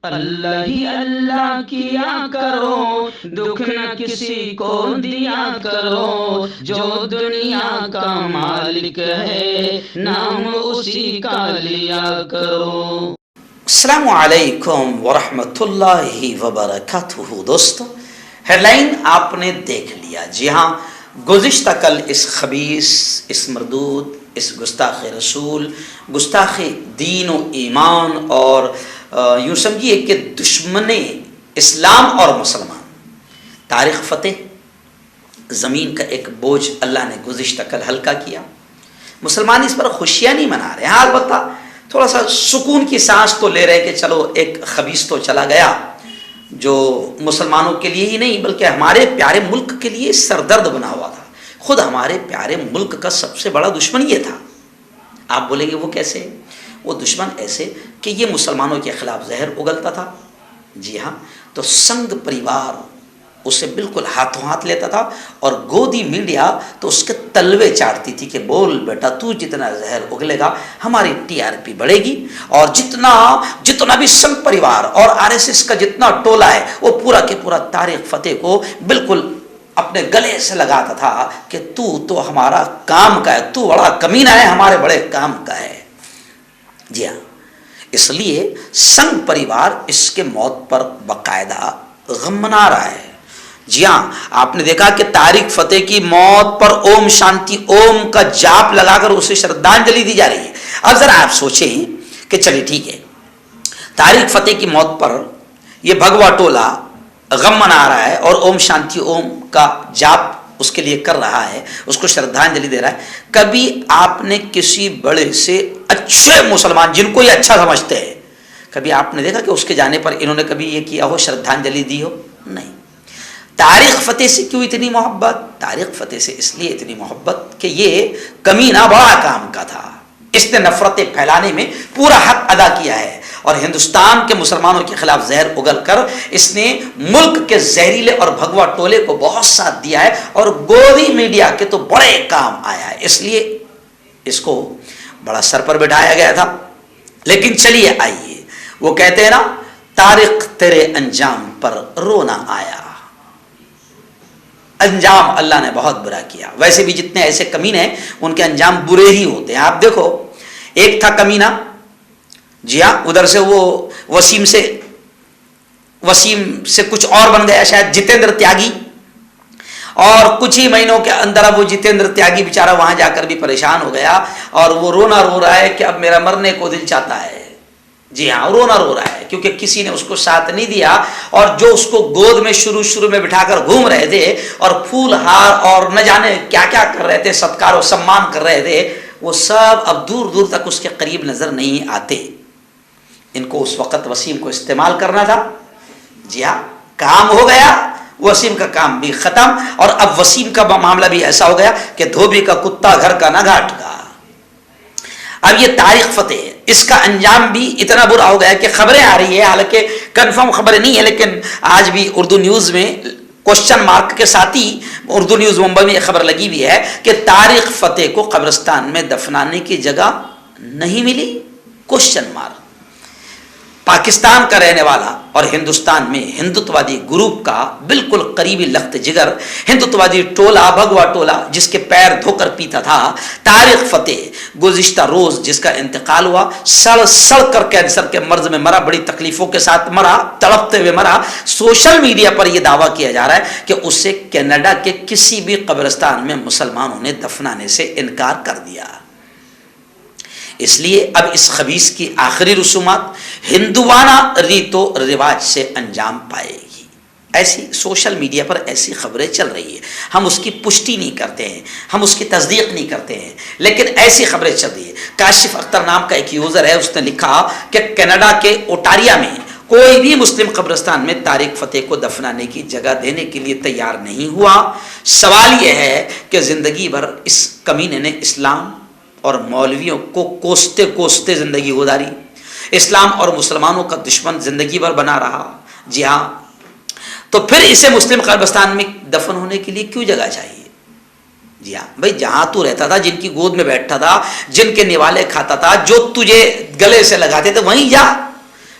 अल्लाह ही अल्लाह किया करो, दुख न किसी को दिया करो, जो दुनिया का मालिक है नाम उसी का लिया करो। अस्सलामु अलैकुम वरहमतुल्लाहि वबरकातुहू। दोस्तों, हेडलाइन आपने देख लिया। जी हाँ, गुज़िश्ता कल इस खबीस, इस मरदूद, इस गुस्ताख़ रसूल, गुस्ताख़ दीन व ईमान और यूँ समझिए कि दुश्मने इस्लाम और मुसलमान तारीख़ फ़तेह ज़मीन का एक बोझ अल्लाह ने गुज़िश्ता कल हल्का किया। मुसलमान इस पर खुशियाँ नहीं मना रहे हैं, अलबत्ता थोड़ा सा सुकून की सांस तो ले रहे हैं कि चलो एक खबीस तो चला गया जो मुसलमानों के लिए ही नहीं बल्कि हमारे प्यारे मुल्क के लिए सरदर्द बना हुआ था। खुद हमारे प्यारे मुल्क का सबसे बड़ा दुश्मन ये था। आप बोलेंगे वो कैसे? वो दुश्मन ऐसे कि ये मुसलमानों के खिलाफ जहर उगलता था। जी हाँ, तो संघ परिवार उसे बिल्कुल हाथों हाथ लेता था और गोदी मीडिया तो उसके तलवे चाटती थी कि बोल बेटा, तू जितना जहर उगलेगा हमारी टीआरपी बढ़ेगी, और जितना भी संघ परिवार और आरएसएस का जितना टोला है वो पूरा के पूरा तारीख फतेह को बिल्कुल अपने गले से लगाता था कि तू तो हमारा काम का है, तू बड़ा कमीना है, हमारे बड़े काम का है। जी हाँ, इसलिए संघ परिवार इसके मौत पर बाकायदा गम मना रहा है। जी हाँ, आपने देखा कि तारिक फतेह की मौत पर ओम शांति ओम का जाप लगाकर उसे श्रद्धांजलि दी जा रही है। अब जरा आप सोचें कि चलिए ठीक है, तारिक फतेह की मौत पर यह भगवा टोला गम मना रहा है और ओम शांति ओम का जाप उसके लिए कर रहा है, उसको श्रद्धांजलि दे रहा है। कभी आपने किसी बड़े से अच्छे मुसलमान जिनको ये अच्छा समझते हैं, कभी आपने देखा कि उसके जाने पर इन्होंने कभी ये किया हो, श्रद्धांजलि दी हो? नहीं। तारिक फतेह से क्यों इतनी मोहब्बत? तारिक फतेह से इसलिए इतनी मोहब्बत कि ये कमीना बड़ा काम का था, इसने नफरतें फैलाने में पूरा हक अदा किया है और हिंदुस्तान के मुसलमानों के खिलाफ जहर उगल कर इसने मुल्क के जहरीले और भगवा टोले को बहुत साथ दिया है और गोदी मीडिया के तो बड़े काम आया है, इसलिए इसको बड़ा सर पर बिठाया गया था। लेकिन चलिए आइए, वो कहते हैं ना, तारिक तेरे अंजाम पर रोना आया। अंजाम अल्लाह ने बहुत बुरा किया। वैसे भी जितने ऐसे कमीने हैं उनके अंजाम बुरे ही होते हैं। आप देखो, एक था कमीना, जी हाँ, उधर से वो वसीम से कुछ और बन गया, शायद जितेंद्र त्यागी, और कुछ ही महीनों के अंदर अब वो जितेंद्र त्यागी बेचारा वहां जाकर भी परेशान हो गया और वो रोना रो रहा है कि अब मेरा मरने को दिल चाहता है। जी हाँ, रोना रो रहा है क्योंकि किसी ने उसको साथ नहीं दिया और जो उसको गोद में शुरू में बिठाकर घूम रहे थे और फूल हार और न जाने क्या क्या कर रहे थे, सत्कार और सम्मान कर रहे थे, वो सब अब दूर दूर तक उसके करीब नजर नहीं आते। इनको उस वक्त वसीम को इस्तेमाल करना था। जी हाँ, काम हो गया, वसीम का काम भी खत्म और अब वसीम का मामला भी ऐसा हो गया कि धोबी का कुत्ता घर का ना घाट का। अब ये तारिक फतेह, इसका अंजाम भी इतना बुरा हो गया कि खबरें आ रही है, हालांकि कंफर्म खबरें नहीं है, लेकिन आज भी उर्दू न्यूज में क्वेश्चन मार्क के साथ ही उर्दू न्यूज मुंबई में यह खबर लगी हुई है कि तारिक फतेह को कब्रिस्तान में दफनाने की जगह नहीं मिली, क्वेश्चन मार्क। पाकिस्तान का रहने वाला और हिंदुस्तान में हिंदुत्ववादी ग्रुप का बिल्कुल करीबी लख्त जिगर, हिंदुत्ववादी टोला, भगवा टोला, जिसके पैर धोकर पीता था, तारिक फतेह गुज़िश्ता रोज जिसका इंतकाल हुआ, सड़ कर कैंसर के मर्ज में मरा, बड़ी तकलीफों के साथ मरा, तड़पते हुए मरा। सोशल मीडिया पर यह दावा किया जा रहा है कि उसे कनाडा के किसी भी कब्रिस्तान में मुसलमानों ने दफनाने से इनकार कर दिया। इसलिए अब इस खबीस की आखिरी रसूमात हिंदुवाना रीतो रिवाज से अंजाम पाएगी। ऐसी सोशल मीडिया पर ऐसी खबरें चल रही है, हम उसकी पुष्टि नहीं करते हैं, हम उसकी तस्दीक नहीं करते हैं, लेकिन ऐसी खबरें चल रही है। काशिफ अख्तर नाम का एक यूजर है, उसने लिखा कि कनाडा के ओटारिया में कोई भी मुस्लिम कब्रिस्तान में तारिक फतेह को दफनाने की जगह देने के लिए तैयार नहीं हुआ। सवाल यह है कि जिंदगी भर इस कमीने ने इस्लाम और मौलवियों को कोसते कोसते जिंदगी गुजारी, इस्लाम और मुसलमानों का दुश्मन जिंदगी भर बना रहा। जी हाँ, तो फिर इसे मुस्लिम कब्रिस्तान में दफन होने के लिए क्यों जगह चाहिए? जी हाँ भाई, जहां तू रहता था, जिनकी गोद में बैठता था, जिनके निवाले खाता था, जो तुझे गले से लगाते थे, वहीं जा।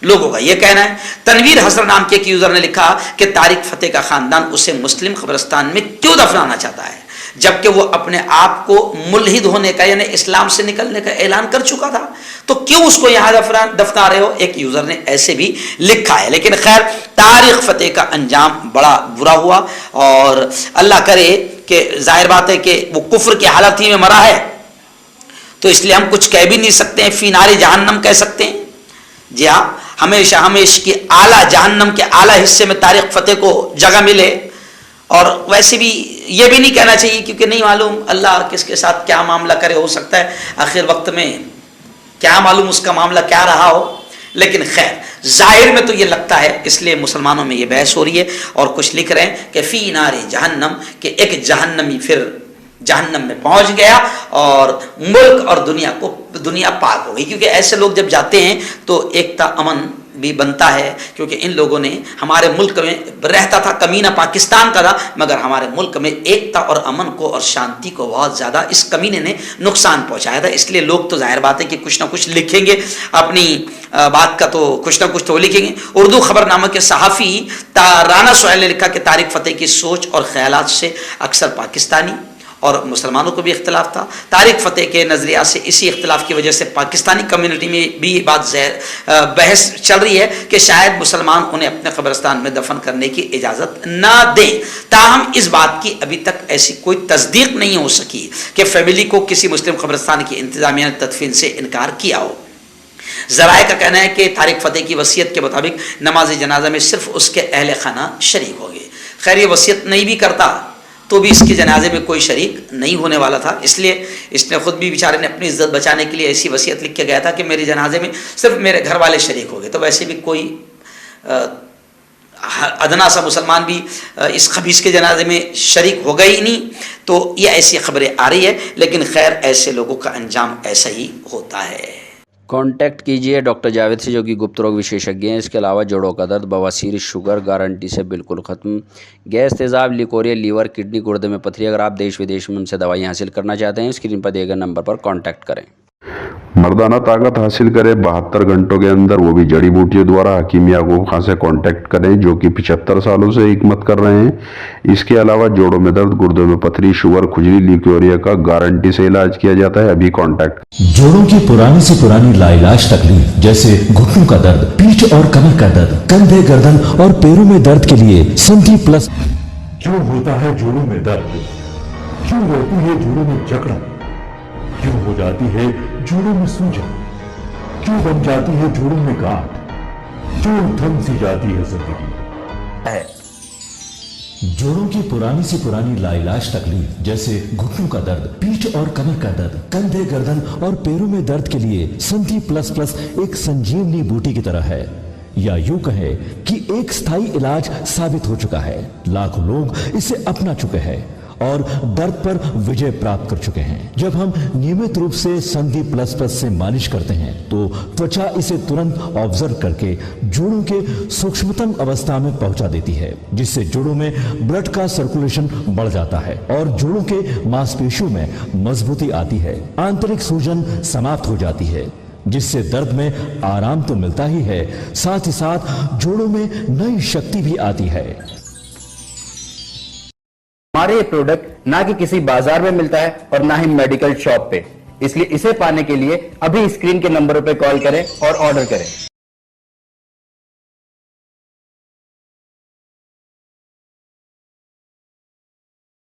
लोगों का यह कहना है। तनवीर हसन नाम के एक यूजर ने लिखा कि तारिक फतेह का खानदान उसे मुस्लिम कब्रिस्तान में क्यों दफनाना चाहता है, जबकि वो अपने आप को मुल्हिद होने का यानी इस्लाम से निकलने का ऐलान कर चुका था, तो क्यों उसको यहां दफना रहे हो, एक यूजर ने ऐसे भी लिखा है। लेकिन खैर, तारिक फतेह का अंजाम बड़ा बुरा हुआ और अल्लाह करे कि जाहिर बात है कि वो कुफ्र की हालत ही में मरा है, तो इसलिए हम कुछ कह भी नहीं सकते हैं, फी नारे जहन्नम कह सकते हैं। जी हाँ, हमेशा हमेशा की आला जहन्नम के आला हिस्से में तारिक फतेह को जगह मिले। और वैसे भी ये भी नहीं कहना चाहिए क्योंकि नहीं मालूम अल्लाह किसके साथ क्या मामला करे, हो सकता है आखिर वक्त में क्या मालूम उसका मामला क्या रहा हो। लेकिन खैर, जाहिर में तो ये लगता है, इसलिए मुसलमानों में ये बहस हो रही है और कुछ लिख रहे हैं कि फी नारे जहन्नम, कि एक जहन्नमी फिर जहन्नम में पहुंच गया और मुल्क और दुनिया पाक हो गई। क्योंकि ऐसे लोग जब जाते हैं तो एकता अमन भी बनता है, क्योंकि इन लोगों ने हमारे मुल्क में रहता था, कमीना पाकिस्तान का था, मगर हमारे मुल्क में एकता और अमन को और शांति को बहुत ज़्यादा इस कमीने ने नुकसान पहुंचाया था। इसलिए लोग तो जाहिर बात है कि कुछ ना कुछ लिखेंगे, अपनी बात का तो कुछ ना कुछ तो लिखेंगे। उर्दू खबरनामा के सहाफ़ी राना सुहैल ने लिखा कि तारिक फतेह की सोच और ख्यालात से अक्सर पाकिस्तानी और मुसलमानों को भी इख्तलाफ था। तारिक फतेह के नज़रिया से इसी इख्तलाफ की वजह से पाकिस्तानी कम्युनिटी में भी बात बहस चल रही है कि शायद मुसलमान उन्हें अपने कब्रिस्तान में दफन करने की इजाज़त ना दें। ताहम इस बात की अभी तक ऐसी कोई तस्दीक नहीं हो सकी कि फैमिली को किसी मुस्लिम कब्रिस्तान की इंतजामिया ने तदफीन से इनकार किया हो। ज़राए का कहना है कि तारिक फतेह की वसीयत के मुताबिक नमाज जनाजा में सिर्फ उसके अहले खाना शरीक होंगे। खैर, ये वसीयत नहीं भी करता तो भी इसके जनाजे में कोई शरीक नहीं होने वाला था, इसलिए इसने खुद भी बेचारे ने अपनी इज्जत बचाने के लिए ऐसी वसीयत लिख के गया था कि मेरे जनाजे में सिर्फ मेरे घर वाले शरीक हो गए। तो वैसे भी कोई अदना सा मुसलमान भी इस खबीस के जनाजे में शरीक हो गई नहीं, तो ये ऐसी खबरें आ रही है। लेकिन खैर, ऐसे लोगों का अंजाम ऐसा ही होता है। कांटेक्ट कीजिए डॉक्टर जावेद से, जो कि गुप्त रोग विशेषज्ञ हैं। इसके अलावा जोड़ों का दर्द, बवासीर, शुगर गारंटी से बिल्कुल ख़त्म, गैस, तेज़ाब, लिकोरिया, लीवर, किडनी, गुर्दे में पथरी। अगर आप देश विदेश में उनसे दवाई हासिल करना चाहते हैं, स्क्रीन पर दिए गए नंबर पर कांटेक्ट करें। मर्दाना ताकत हासिल करें 72 घंटों के अंदर, वो भी जड़ी बूटियों द्वारा। हकीम याकूब खां से कांटेक्ट करें, जो कि 75 सालों से हिकमत कर रहे हैं। इसके अलावा जोड़ों में दर्द, गुर्दों में पथरी, शुगर, खुजली, लिकोरिया का गारंटी से इलाज किया जाता है। अभी कांटेक्ट। जोड़ों की पुरानी से पुरानी लाइलाज तकलीफ जैसे घुटनों का दर्द, पीठ और कमर का दर्द, कंधे, गर्दन और पैरों में दर्द के लिए संधि प्लस। क्यों होता है जोड़ों में दर्द? क्यों होती है जोड़ों में जकड़न? क्यों हो जाती है जोड़ों में सूजन? क्यों बन जाती है जोड़ों में गांठ? क्यों थम सी जाती है जिंदगी? जोड़ों की पुरानी से पुरानी लाइलाज तकलीफ जैसे घुटनों का दर्द, पीठ और कमर का दर्द, कंधे, गर्दन और पैरों में दर्द के लिए संधि प्लस प्लस एक संजीवनी बूटी की तरह है, या यूं कहे कि एक स्थायी इलाज साबित हो चुका है। लाखों लोग इसे अपना चुके हैं और दर्द पर विजय प्राप्त कर चुके हैं। जब हम नियमित रूप से संधि प्लस प्लस से मालिश करते हैं तो त्वचा इसे तुरंत ऑब्जर्व करके जोड़ों के सूक्ष्मतम अवस्था में पहुंचा देती है, जिससे जोड़ों में ब्लड का सर्कुलेशन बढ़ जाता है और जोड़ों के मांसपेशियों में मजबूती आती है। आंतरिक सूजन समाप्त हो जाती है, जिससे दर्द में आराम तो मिलता ही है, साथ ही साथ जोड़ों में नई शक्ति भी आती है। हमारे ये प्रोडक्ट ना कि किसी बाजार में मिलता है और ना ही मेडिकल शॉप पे, इसलिए इसे पाने के लिए अभी स्क्रीन के नंबरों पे कॉल करें और ऑर्डर करें।